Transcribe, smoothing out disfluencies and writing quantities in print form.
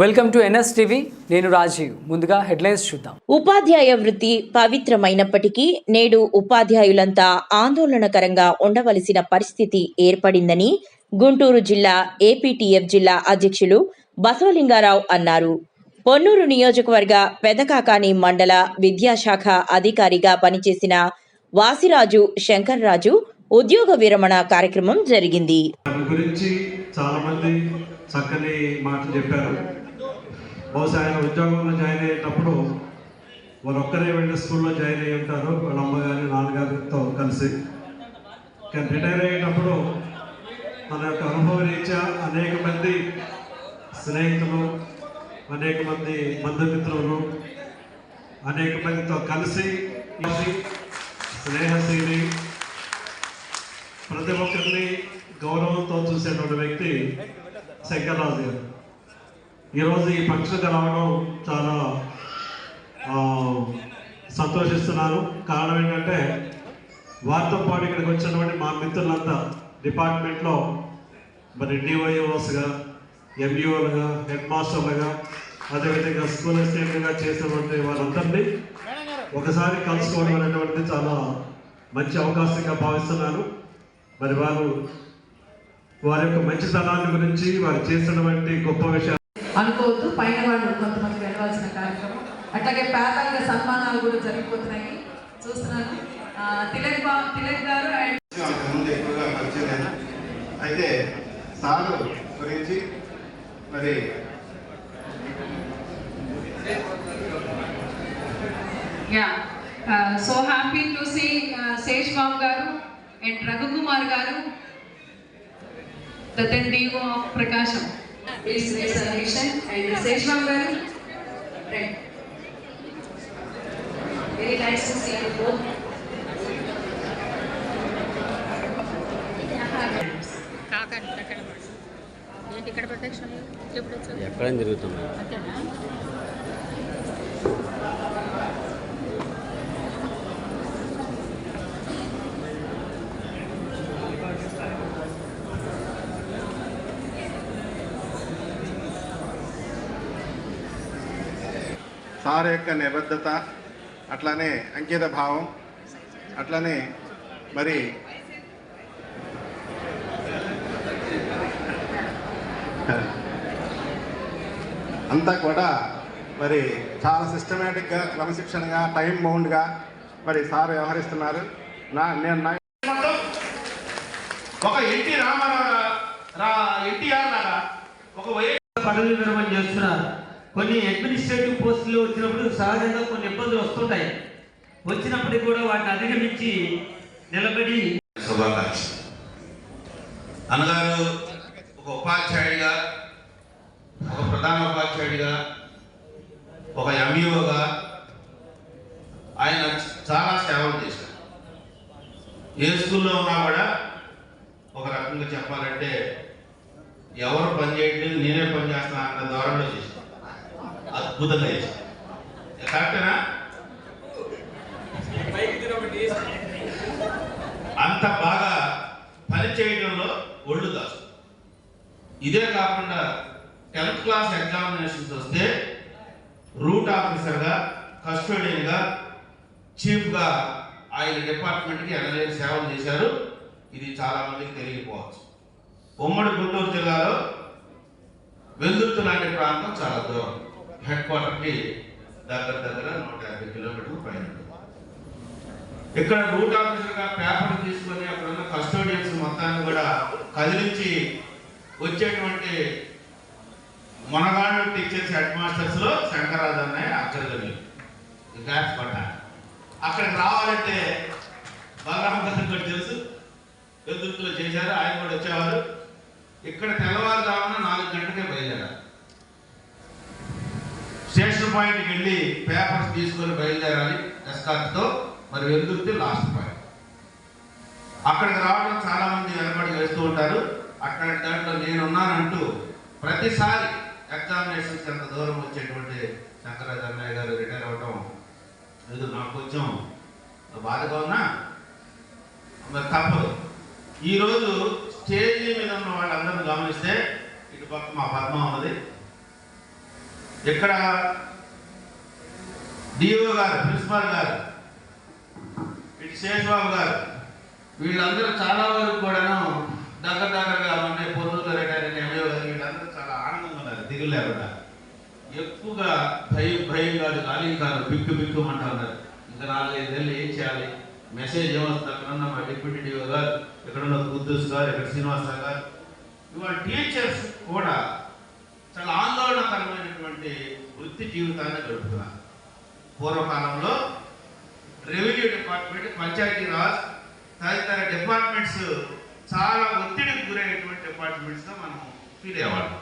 Welcome to NS TV. నేను రాజీవ్. ముందుగా headlines చూద్దాం. ఉపాధ్యాయ వృత్తి పవిత్రమైనప్పటికీ నేడు ఉపాధ్యాయులంతా ఆందోళనకరంగా ఉండవలసిన పరిస్థితి ఏర్పడిందని గుంటూరు జిల్లా APTF జిల్లా అధ్యక్షులు బసవలింగారావు అన్నారు. పొన్నూరు నియోజకవర్గ పెదకాకాని మండల విద్యాశాఖ అధికారిగా పనిచేసిన వాసిరాజు శంకర్రాజు ఉద్యోగ విరమణ కార్యక్రమం జరిగింది. చక్కని మాటలు చెప్పారు. బహుశా ఆయన ఉద్యోగంలో జాయిన్ అయ్యేటప్పుడు వారు ఒక్కరే వెళ్ళి స్కూల్లో జాయిన్ అయ్యి ఉంటారు, వాళ్ళ అమ్మగారి నాన్నగారితో కలిసి. కానీ రిటైర్ అయ్యేటప్పుడు మన యొక్క అనుభవ రీత్యా అనేక మంది స్నేహితులు, అనేక మంది బంధుమిత్రులు, అనేక మందితో కలిసి స్నేహశీలి, ప్రతి ఒక్కరిని గౌరవంతో చూసేటువంటి వ్యక్తి శంకర్రాజు గారు. ఈరోజు ఈ ఫంక్షన్కి రావడం చాలా సంతోషిస్తున్నాను. కారణం ఏంటంటే వారితో పాటు ఇక్కడికి వచ్చినటువంటి మా మిత్రులంతా డిపార్ట్మెంట్లో మరి DYOస్గా, MUలుగా, హెడ్ మాస్టర్లుగా, అదేవిధంగా స్కూల్ అసిస్టెంట్గా చేసినటువంటి వారందరినీ ఒకసారి కలుసుకోవడం అనేటువంటిది చాలా మంచి అవకాశంగా భావిస్తున్నాను. మరి వారి యొక్క మంచితనాన్ని గురించి, వారు చేసినటువంటి గొప్ప విషయాలు అనుకోవద్దు. పైన వాళ్ళు కొంతమంది వెళ్ళవలసిన కార్యక్రమం, అట్లాగే పేదలుగా సన్మానాలు కూడా జరిగిపోతున్నాయి చూస్తున్నాను. తిలక్ గారు ఎక్కువగా పరిచయం అయితే సార్ గురించి మరి so happy to see Sesh Babu garu and Raghukumar గారు, the then DO of Prakasham is reservation and Seshwam garu, right? Very nice to see you both. ఇక్కడ ప్రత్యక్షం ఎక్కడ జరుగుతుంది. సార్ యొక్క నిబద్ధత, అట్లానే అంకిత భావం, అట్లనే మరి అంతా కూడా మరి చాలా సిస్టమేటిక్గా, క్రమశిక్షణగా, టైం బౌండ్గా మరి సార్ వ్యవహరిస్తున్నారు. ఒక ఎన్టీఆర్ లాగా ఒక పదవి విరమణ చేస్తున్నారు. కొన్ని అడ్మినిస్ట్రేటివ్ పోస్టులు వచ్చినప్పుడు సహజంగా కొన్ని ఇబ్బందులు వస్తుంటాయి. వచ్చినప్పటికీ కూడా వాటిని అధిగమించి నిలబడి శుభాకాంక్ష. అన్నగారు ఒక ఉపాధ్యాయుడిగా, ఒక ప్రధాన ఉపాధ్యాయుడిగా, ఒక MUగా ఆయన చాలా సేవలు చేశారు. ఏ స్కూల్లో ఉన్నా కూడా ఒక రకంగా చెప్పాలంటే ఎవరు పని చేయట్లేదు, నేనే పని చేస్తాను అన్న ధోరణిలో చేశాను. అద్భుతంగా చేశాను. కరెక్టేనా? అంత బాగా పని చేయడంలో ఒళ్ళు దాసు. ఇదే కాకుండా 10th క్లాస్ ఎగ్జామినేషన్స్ వస్తే రూట్ ఆఫీసర్గా, కస్టోడియన్గా, చీఫ్గా ఆయన డిపార్ట్మెంట్కి ఎనలేని సేవలు చేశారు. ఇది చాలా మందికి తెలియకపోవచ్చు. ఉమ్మడి గుంటూరు జిల్లాలో వెల్దుర్తి లాంటి ప్రాంతం చాలా దూరం. హెడ్ క్వార్టర్కి దగ్గర 150 కిలోమీటర్లు పైన. ఇక్కడ రూట్ ఆఫీసర్గా పేపర్ తీసుకొని అక్కడ ఉన్న కస్టోడియన్స్ మొత్తాన్ని కూడా కదిలించి వచ్చేటువంటి మనగాడు టీచర్స్, హెడ్ మాస్టర్స్లో శంకర్రాజు అన్నయ్య అక్షరగలి గ్యాప్స్ పడ్డారు. అక్కడికి రావాలంటే బలరామకృష్ణ కూడా తెలుసు, వెల్దుర్తిలో చేశారు, ఆయన కూడా వచ్చేవారు. ఇక్కడ తెల్లవారుజామున 4 గంటలకే బయలుదేరారు. స్టేషన్ పాయింట్కి వెళ్ళి పేపర్స్ తీసుకొని బయలుదేరాలి ఎస్కార్ట్తో. మరి వెల్దుర్తి లాస్ట్ పాయింట్. అక్కడికి రావడం చాలా మంది వెనబడి వేస్తూ ఉంటారు. అట్లాంటి దాంట్లో నేనున్నానంటూ ప్రతిసారి ఎగ్జామినేషన్స్ ఎంత దూరం వచ్చేటువంటి శంకర్రాజు అన్నయ్య గారు రిటైర్ అవ్వటం ఏదో నాకు కొంచెం బాధగా ఉన్నా మరి తప్పదు. ఈరోజు స్టేజీ మీద ఉన్న వాళ్ళందరూ గమనిస్తే ఇటు పక్క మా పద్మ ఉన్నది, ఇక్కడ డిఓ గారు, ప్రిన్సిపాల్ గారు, ఇటు శేషబాబు గారు, వీళ్ళందరూ చాలా వరకు కూడాను దగ్గరగా మన పొన్నులు రిటైర్ ఎంఏ గారు వీళ్ళందరూ చాలా ఆనందంగా ఉన్నారు, దిగులు లేకుండా. ఎక్కువగా భయం కాదు, ఆలింకాలు బిక్కు అంటా ఉన్నారు. ఇంకా 4-5 నెలలు ఏం చేయాలి, మెసేజ్ ఏమొస్తుంది, అక్కడున్న మా డిప్యూటీ డిఓ గారు, ఎక్కడున్న కుద్దూస్ గారు, ఇక్కడ శ్రీనివాసరావు గారు, ఇవాళ టీచర్స్ కూడా చాలా ఆందోళనకరమైనటువంటి వృత్తి జీవితాన్ని గడుపుతున్నారు. పూర్వకాలంలో రెవెన్యూ డిపార్ట్మెంట్, పంచాయతీ రాజ్ తదితర డిపార్ట్మెంట్స్ చాలా ఒత్తిడికి గురైనటువంటి డిపార్ట్మెంట్స్గా మనం ఫీల్ అయ్యేవాళ్ళం.